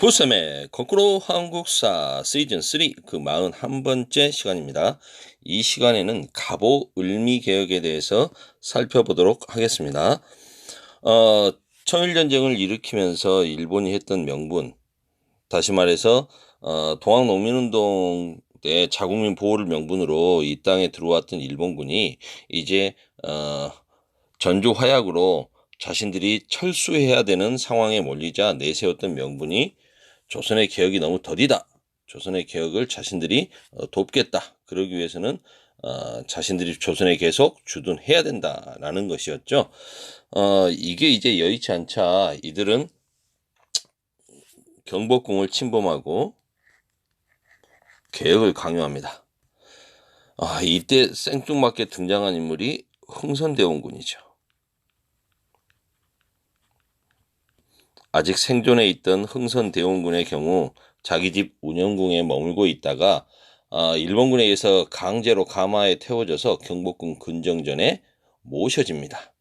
부쌤의 거꾸로 한국사 시즌 3 그 41번째 시간입니다. 이 시간에는 갑오 을미 개혁에 대해서 살펴보도록 하겠습니다. 청일전쟁을 일으키면서 일본이 했던 명분, 다시 말해서 동학농민운동 때 자국민 보호를 명분으로 이 땅에 들어왔던 일본군이 이제 전조화약으로 자신들이 철수해야 되는 상황에 몰리자 내세웠던 명분이 조선의 개혁이 너무 더디다. 조선의 개혁을 자신들이 돕겠다. 그러기 위해서는 자신들이 조선에 계속 주둔해야 된다라는 것이었죠. 이게 이제 여의치 않자 이들은 경복궁을 침범하고 개혁을 강요합니다. 이때 생뚱맞게 등장한 인물이 흥선대원군이죠. 아직 생존해 있던 흥선대원군의 경우 자기 집 운영궁에 머물고 있다가 일본군에 의해서 강제로 가마에 태워져서 경복궁 근정전에 모셔집니다.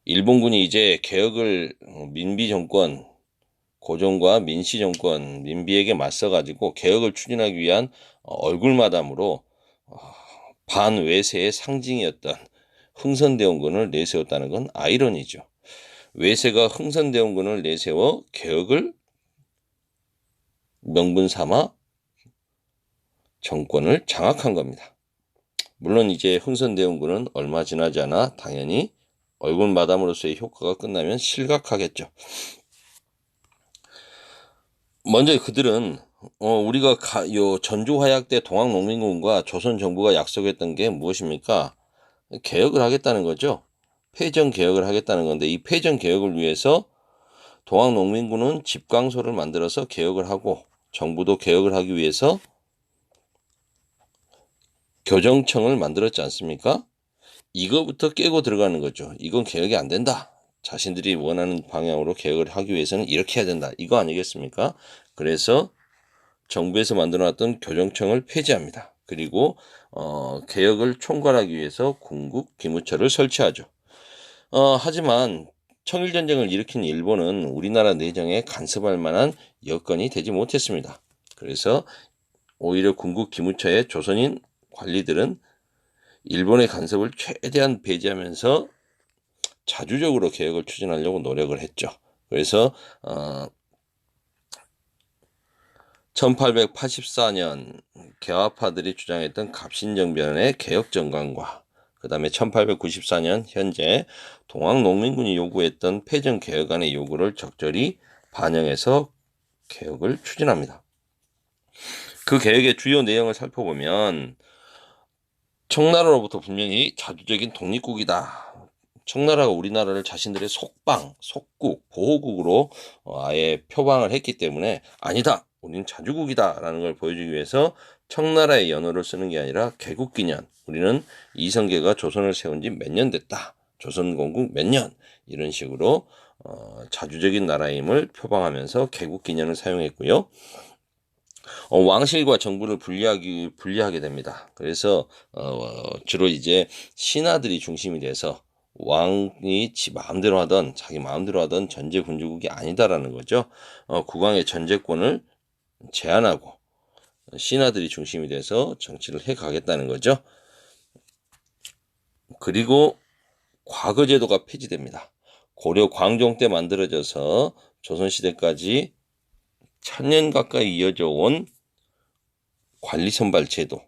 일본군이 이제 개혁을 민비 정권, 고종과 민씨 정권, 민비에게 맞서가지고 개혁을 추진하기 위한 얼굴마담으로 반외세의 상징이었던 흥선대원군을 내세웠다는 건 아이러니죠. 외세가 흥선대원군을 내세워 개혁을 명분 삼아 정권을 장악한 겁니다. 물론 이제 흥선대원군은 얼마 지나지 않아 당연히 얼굴 마담으로서의 효과가 끝나면 실각하겠죠. 먼저 그들은 우리가 전주화약 때 동학농민군과 조선정부가 약속했던 게 무엇입니까? 개혁을 하겠다는 거죠. 패전 개혁을 하겠다는 건데 이 패전 개혁을 위해서 동학농민군은 집강소를 만들어서 개혁을 하고 정부도 개혁을 하기 위해서 교정청을 만들었지 않습니까? 이거부터 깨고 들어가는 거죠. 이건 개혁이 안 된다. 자신들이 원하는 방향으로 개혁을 하기 위해서는 이렇게 해야 된다. 이거 아니겠습니까? 그래서 정부에서 만들어놨던 교정청을 폐지합니다. 그리고 개혁을 총괄하기 위해서 군국 기무처를 설치하죠. 하지만 청일전쟁을 일으킨 일본은 우리나라 내정에 간섭할 만한 여건이 되지 못했습니다. 그래서 오히려 군국 기무처의 조선인 관리들은 일본의 간섭을 최대한 배제하면서 자주적으로 개혁을 추진하려고 노력을 했죠. 그래서 1884년 개화파들이 주장했던 갑신정변의 개혁정강과 그 다음에 1894년 현재 동학농민군이 요구했던 패전개혁안의 요구를 적절히 반영해서 개혁을 추진합니다. 그 개혁의 주요 내용을 살펴보면 청나라로부터 분명히 자주적인 독립국이다. 청나라가 우리나라를 자신들의 속방, 속국, 보호국으로 아예 표방을 했기 때문에 아니다. 우리는 자주국이다 라는 걸 보여주기 위해서 청나라의 연호를 쓰는 게 아니라 개국기년, 우리는 이성계가 조선을 세운 지 몇 년 됐다, 조선건국 몇 년, 이런 식으로 자주적인 나라임을 표방하면서 개국기년을 사용했고요. 왕실과 정부를 분리하게 됩니다. 그래서 주로 이제 신하들이 중심이 돼서 왕이 자기 마음대로 하던 전제 군주국이 아니다라는 거죠. 국왕의 전제권을 제한하고 신하들이 중심이 돼서 정치를 해가겠다는 거죠. 그리고 과거제도가 폐지됩니다. 고려 광종 때 만들어져서 조선시대까지 1000년 가까이 이어져 온 관리 선발 제도,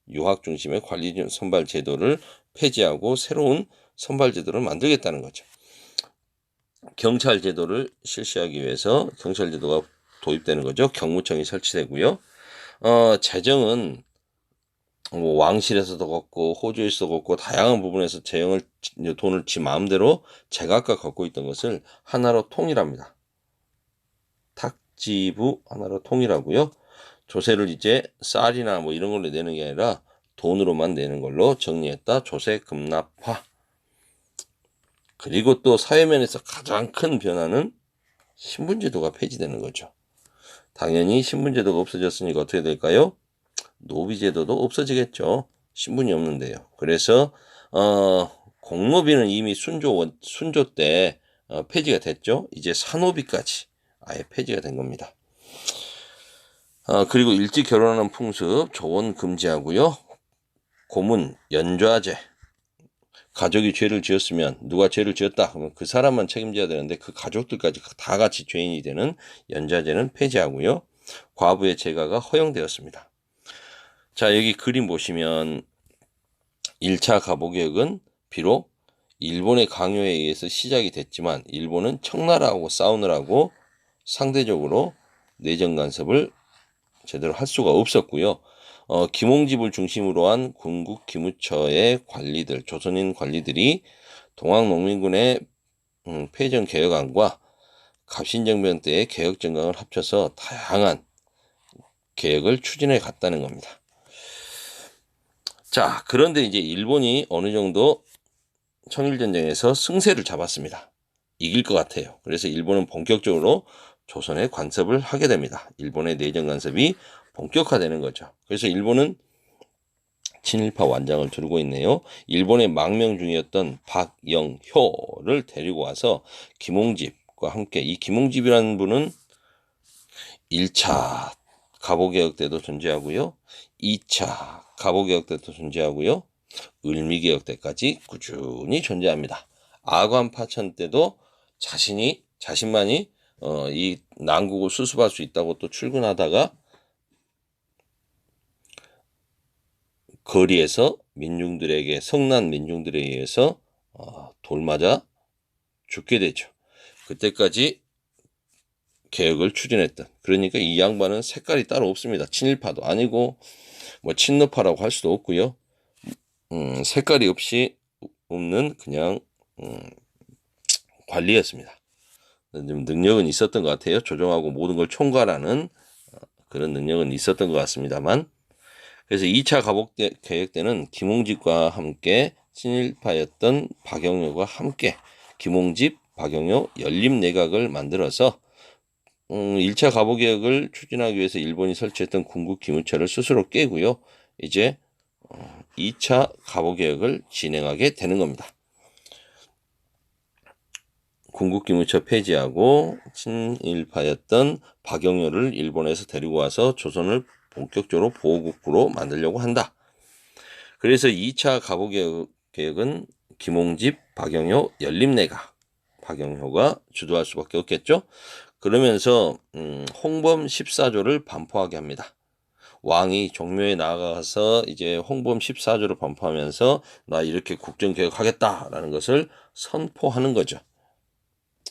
유학 중심의 관리 선발 제도를 폐지하고 새로운 선발 제도를 만들겠다는 거죠. 경찰 제도를 실시하기 위해서 경찰 제도가 도입되는 거죠. 경무청이 설치되고요. 재정은 왕실에서도 걷고 호주에서도 걷고 다양한 부분에서 돈을 지 마음대로 제각각 갖고 있던 것을 하나로 통일합니다. 탁지부 하나로 통일하고요. 조세를 이제 쌀이나 뭐 이런 걸로 내는 게 아니라 돈으로만 내는 걸로 정리했다. 조세 급납화. 그리고 또 사회면에서 가장 큰 변화는 신분제도가 폐지되는 거죠. 당연히 신분제도가 없어졌으니까 어떻게 될까요? 노비제도도 없어지겠죠. 신분이 없는데요. 그래서 공노비는 이미 순조 때 폐지가 됐죠. 이제 산노비까지 아예 폐지가 된 겁니다. 그리고 일찍 결혼하는 풍습 조원 금지하고요. 고문, 연좌제. 가족이 죄를 지었으면 누가 죄를 지었다 그러면 그 사람만 책임져야 되는데 그 가족들까지 다 같이 죄인이 되는 연좌제는 폐지하고요. 과부의 재가가 허용되었습니다. 자, 여기 그림 보시면 1차 가보개혁은 비록 일본의 강요에 의해서 시작이 됐지만 일본은 청나라하고 싸우느라고 상대적으로 내정 간섭을 제대로 할 수가 없었고요. 김홍집을 중심으로 한 군국 기무처의 관리들, 조선인 관리들이 동학농민군의 패전 개혁안과 갑신정변 때의 개혁 정강을 합쳐서 다양한 개혁을 추진해 갔다는 겁니다. 자, 그런데 이제 일본이 어느 정도 청일전쟁에서 승세를 잡았습니다. 이길 것 같아요. 그래서 일본은 본격적으로 조선에 간섭을 하게 됩니다. 일본의 내정 간섭이 본격화되는 거죠. 그래서 일본은 친일파 완장을 두르고 있네요. 일본의 망명 중이었던 박영효를 데리고 와서 김홍집과 함께, 이 김홍집이라는 분은 1차 갑오개혁 때도 존재하고요. 2차 갑오개혁 때도 존재하고요. 을미개혁 때까지 꾸준히 존재합니다. 아관 파천 때도 자신만이 이 난국을 수습할 수 있다고 또 출근하다가 거리에서 성난 민중들에 의해서 돌 맞아 죽게 되죠. 그때까지 개혁을 추진했던. 그러니까 이 양반은 색깔이 따로 없습니다. 친일파도 아니고 뭐 친노파라고 할 수도 없고요. 색깔이 없는 그냥 관리였습니다. 좀 능력은 있었던 것 같아요. 조정하고 모든 걸 총괄하는 그런 능력은 있었던 것 같습니다만, 그래서 2차 갑오개혁 때는 김홍집과 함께 친일파였던 박영효가 함께 김홍집, 박영효 연립내각을 만들어서 1차 갑오개혁을 추진하기 위해서 일본이 설치했던 군국 기무처를 스스로 깨고요. 이제 2차 갑오개혁을 진행하게 되는 겁니다. 군국기무처 폐지하고 친일파였던 박영효를 일본에서 데리고 와서 조선을 본격적으로 보호국부로 만들려고 한다. 그래서 2차 갑오개혁은 김홍집, 박영효, 연립내각, 박영효가 주도할 수밖에 없겠죠. 그러면서 홍범 14조를 반포하게 합니다. 왕이 종묘에 나가서 이제 홍범 14조를 반포하면서 나 이렇게 국정개혁하겠다라는 것을 선포하는 거죠.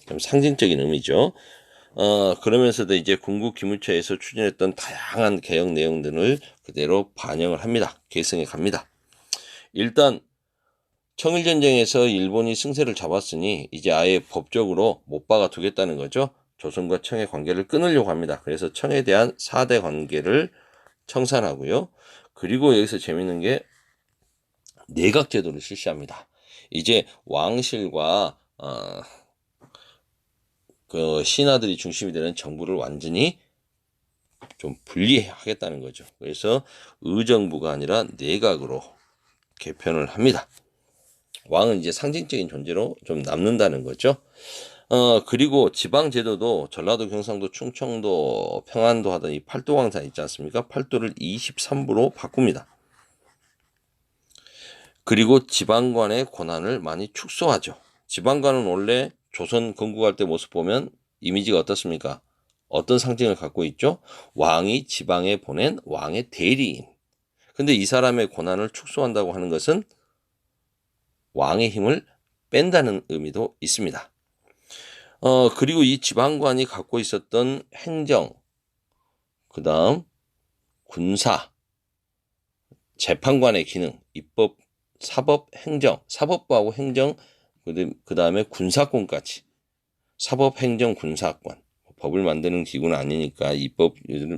좀 상징적인 의미죠. 그러면서도 이제 군국 기무처에서 추진했던 다양한 개혁 내용들을 그대로 반영을 합니다. 계승해 갑니다. 일단 청일전쟁에서 일본이 승세를 잡았으니 이제 아예 법적으로 못 박아 두겠다는 거죠. 조선과 청의 관계를 끊으려고 합니다. 그래서 청에 대한 4대 관계를 청산하고요. 그리고 여기서 재밌는 게 내각제도를 실시합니다. 이제 왕실과 그 신하들이 중심이 되는 정부를 완전히 좀 분리하겠다는 거죠. 그래서 의정부가 아니라 내각으로 개편을 합니다. 왕은 이제 상징적인 존재로 좀 남는다는 거죠. 그리고 지방제도도 전라도, 경상도, 충청도, 평안도 하던 이 팔도광산 있지 않습니까? 팔도를 23부로 바꿉니다. 그리고 지방관의 권한을 많이 축소하죠. 지방관은 원래 조선 건국할 때 모습 보면 이미지가 어떻습니까? 어떤 상징을 갖고 있죠? 왕이 지방에 보낸 왕의 대리인. 근데 이 사람의 권한을 축소한다고 하는 것은 왕의 힘을 뺀다는 의미도 있습니다. 그리고 이 지방관이 갖고 있었던 행정, 그 다음 군사, 재판관의 기능, 입법, 사법, 행정, 사법부하고 행정, 그 다음에 군사권까지. 사법, 행정, 군사권. 법을 만드는 기구는 아니니까 입법,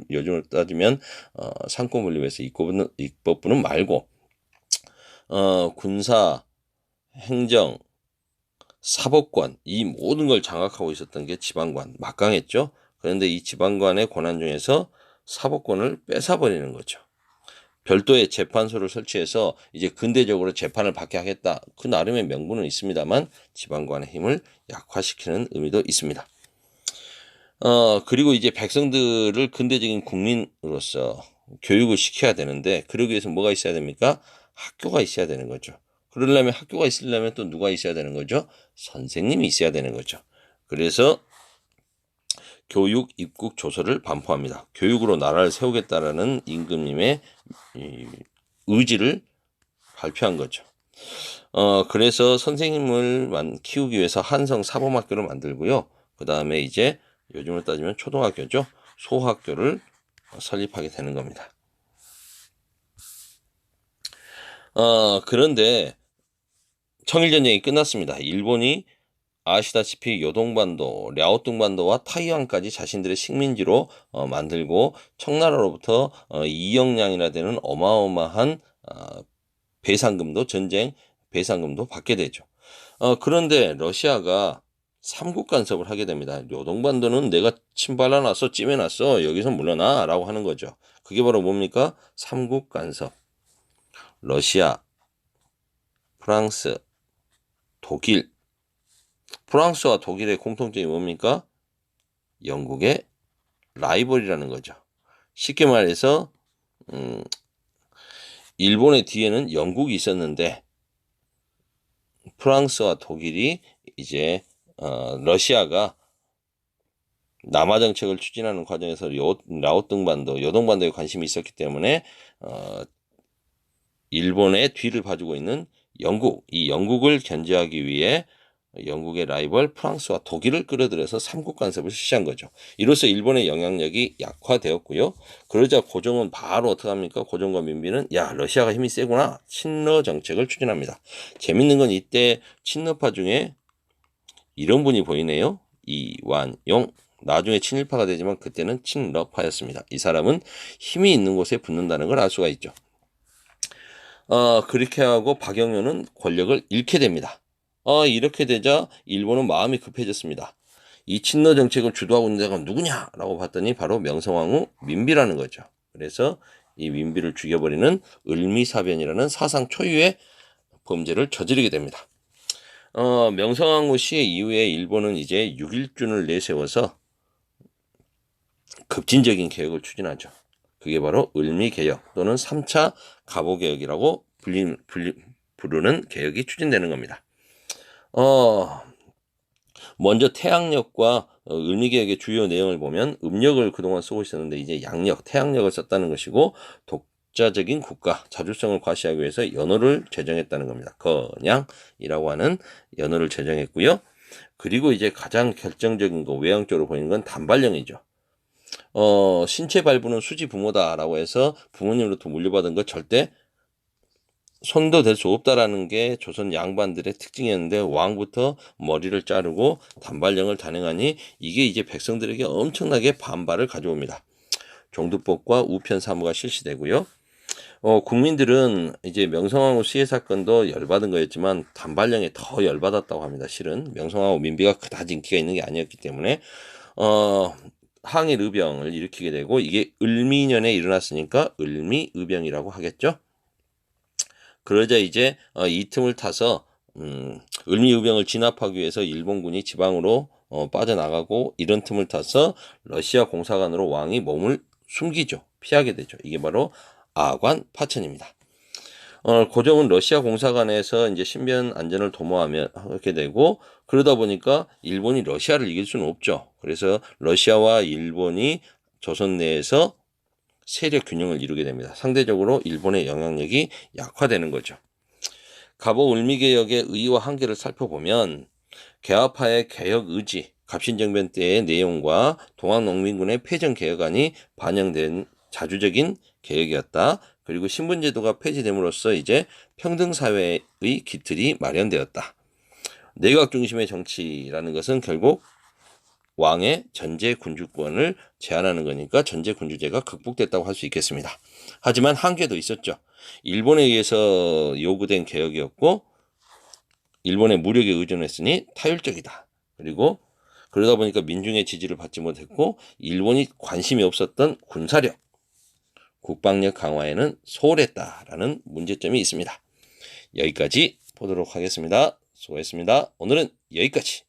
요즘으로 따지면 상권분립에서 입법부는 말고 군사, 행정, 사법권, 이 모든 걸 장악하고 있었던 게 지방관, 막강했죠. 그런데 이 지방관의 권한 중에서 사법권을 뺏어버리는 거죠. 별도의 재판소를 설치해서 이제 근대적으로 재판을 받게 하겠다. 그 나름의 명분은 있습니다만 지방관의 힘을 약화시키는 의미도 있습니다. 그리고 이제 백성들을 근대적인 국민으로서 교육을 시켜야 되는데, 그러기 위해서 뭐가 있어야 됩니까? 학교가 있어야 되는 거죠. 그러려면 학교가 있으려면 또 누가 있어야 되는 거죠? 선생님이 있어야 되는 거죠. 그래서 교육 입국 조서를 반포합니다. 교육으로 나라를 세우겠다라는 임금님의 의지를 발표한 거죠. 그래서 선생님을 키우기 위해서 한성 사범학교를 만들고요. 그 다음에 이제 요즘으로 따지면 초등학교죠. 소학교를 설립하게 되는 겁니다. 그런데 청일전쟁이 끝났습니다. 일본이 아시다시피 요동반도, 랴오뚱반도와 타이완까지 자신들의 식민지로 만들고 청나라로부터 2억량이나 되는 어마어마한 배상금도 전쟁 배상금도 받게 되죠. 그런데 러시아가 삼국 간섭을 하게 됩니다. 요동반도는 내가 침발라놨어, 찜해놨어, 여기서 물러나라고 하는 거죠. 그게 바로 뭡니까? 삼국 간섭. 러시아, 프랑스, 독일. 프랑스와 독일의 공통점이 뭡니까? 영국의 라이벌이라는 거죠. 쉽게 말해서 일본의 뒤에는 영국이 있었는데 프랑스와 독일이 이제 러시아가 남하 정책을 추진하는 과정에서 라오뚱반도, 요동반도에 관심이 있었기 때문에 일본의 뒤를 봐주고 있는 영국, 이 영국을 견제하기 위해 영국의 라이벌 프랑스와 독일을 끌어들여서 삼국 간섭을 실시한 거죠. 이로써 일본의 영향력이 약화되었고요. 그러자 고종은 바로 어떻게 합니까? 고종과 민비는 야, 러시아가 힘이 세구나. 친러 정책을 추진합니다. 재밌는 건 이때 친러파 중에 이런 분이 보이네요. 이완용. 나중에 친일파가 되지만 그때는 친러파였습니다. 이 사람은 힘이 있는 곳에 붙는다는 걸 알 수가 있죠. 그렇게 하고 박영효는 권력을 잃게 됩니다. 이렇게 되자 일본은 마음이 급해졌습니다. 이 친러 정책을 주도하고 있는 자가 누구냐라고 봤더니 바로 명성황후 민비라는 거죠. 그래서 이 민비를 죽여버리는 을미사변이라는 사상 초유의 범죄를 저지르게 됩니다. 명성황후 시해 이후에 일본은 이제 6.1준을 내세워서 급진적인 개혁을 추진하죠. 그게 바로 을미개혁 또는 3차 갑오개혁이라고 부르는 개혁이 추진되는 겁니다. 먼저 태양력과 을미개혁의 주요 내용을 보면 음력을 그동안 쓰고 있었는데 이제 양력, 태양력을 썼다는 것이고 독자적인 국가, 자주성을 과시하기 위해서 연호를 제정했다는 겁니다. 건양이라고 하는 연호를 제정했고요. 그리고 이제 가장 결정적인 거, 외형적으로 보이는 건 단발령이죠. 신체 발부는 수지 부모다라고 해서 부모님으로부터 물려받은 거 절대 손도 댈 수 없다라는 게 조선 양반들의 특징이었는데 왕부터 머리를 자르고 단발령을 단행하니 이게 이제 백성들에게 엄청나게 반발을 가져옵니다. 종두법과 우편 사무가 실시되고요. 국민들은 이제 명성황후 시해 사건도 열받은 거였지만 단발령에 더 열받았다고 합니다. 실은 명성황후 민비가 그다지 인기가 있는 게 아니었기 때문에 항일 의병을 일으키게 되고 이게 을미년에 일어났으니까 을미의병이라고 하겠죠. 그러자 이제 이 틈을 타서 을미의병을 진압하기 위해서 일본군이 지방으로 빠져나가고 이런 틈을 타서 러시아 공사관으로 왕이 몸을 숨기죠. 피하게 되죠. 이게 바로 아관 파천입니다. 고종은 러시아 공사관에서 이제 신변 안전을 도모하며 하게 되고 그러다 보니까 일본이 러시아를 이길 수는 없죠. 그래서 러시아와 일본이 조선 내에서 세력 균형을 이루게 됩니다. 상대적으로 일본의 영향력이 약화되는 거죠. 갑오 을미개혁의 의의와 한계를 살펴보면 개화파의 개혁 의지, 갑신정변 때의 내용과 동학농민군의 패전개혁안이 반영된 자주적인 개혁이었다. 그리고 신분제도가 폐지됨으로써 이제 평등사회의 기틀이 마련되었다. 내각 중심의 정치라는 것은 결국 왕의 전제군주권을 제한하는 거니까 전제군주제가 극복됐다고 할 수 있겠습니다. 하지만 한계도 있었죠. 일본에 의해서 요구된 개혁이었고 일본의 무력에 의존했으니 타율적이다. 그리고 그러다 보니까 민중의 지지를 받지 못했고 일본이 관심이 없었던 군사력, 국방력 강화에는 소홀했다라는 문제점이 있습니다. 여기까지 보도록 하겠습니다. 수고했습니다. 오늘은 여기까지.